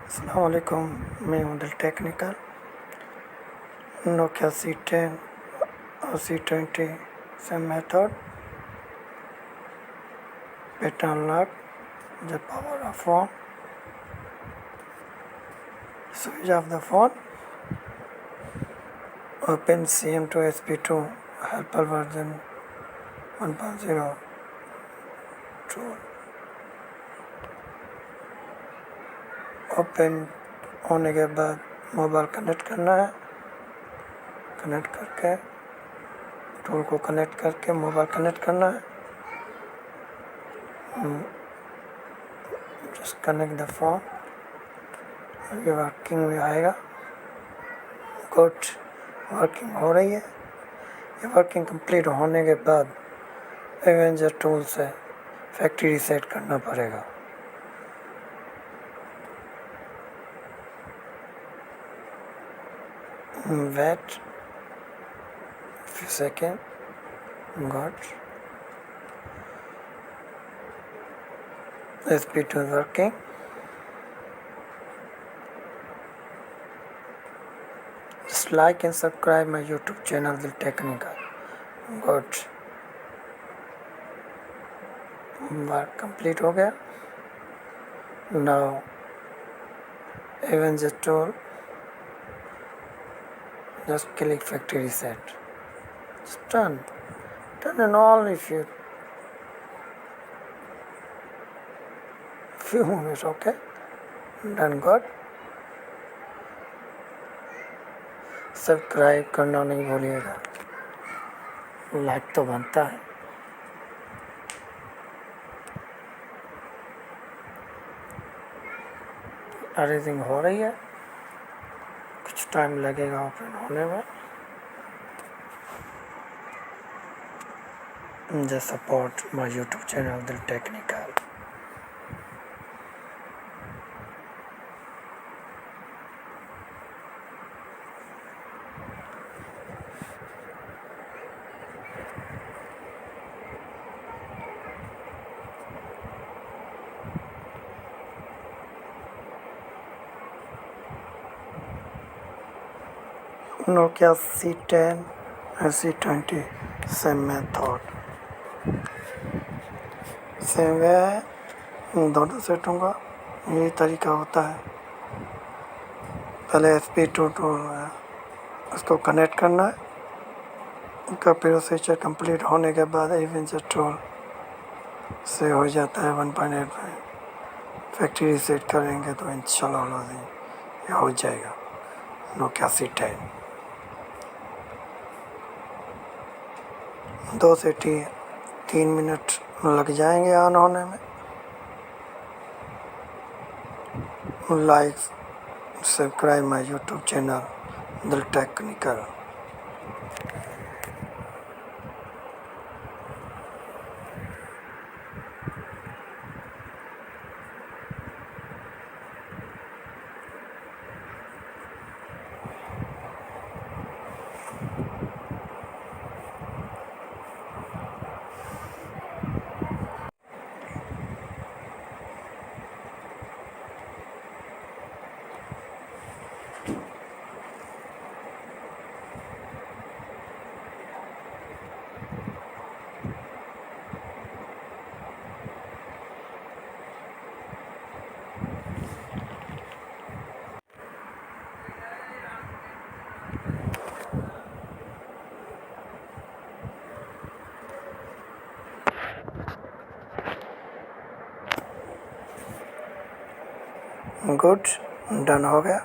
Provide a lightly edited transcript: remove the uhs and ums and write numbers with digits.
अस्सलाम वालेकुम, मैं हूँ दिल टेक्निकल। नोकिया C10 और C20 same method. Pattern lock, the power of phone, switch off the phone, open CM2 SP2 helper version 1.0 tool, open होने के बाद मोबाइल कनेक्ट करना है। कनेक्ट करके टूल को कनेक्ट करके मोबाइल कनेक्ट करना है। जस्ट कनेक्ट द फोन, ये वर्किंग में आएगा। गुड, वर्किंग हो रही है। ये वर्किंग कंप्लीट होने के बाद एवेंजर टूल से फैक्ट्री रीसेट करना पड़ेगा। Wait few seconds. Got SP2 working. Just like and subscribe my YouTube channel Dil Technical. Good. Work complete हो गया। Now Avenger tool, just click factory reset. Just turn and all if you few minutes, okay? Done. Good. Subscribe करना नहीं भूलिएगा, like तो बनता है। Editing हो रही है, कुछ टाइम लगेगा ओपन होने में। Just support my YouTube channel Dil Technical. Nokia C10 and C20 same method, same way है। दोनों सेटों का यही तरीका होता है। पहले SP2 टूल है, उसको कनेक्ट करना है। उनका प्रोसीजर कंप्लीट होने के बाद एवेंजर टूल से हो जाता है 1.8 में। फैक्ट्री रीसेट करेंगे तो इंशाल्लाह ये हो जाएगा नोकिया C10। 2 से 3 मिनट लग जाएंगे ऑन होने में। Like subscribe my YouTube channel दिल टेक्निकल। गुड, डन हो गया।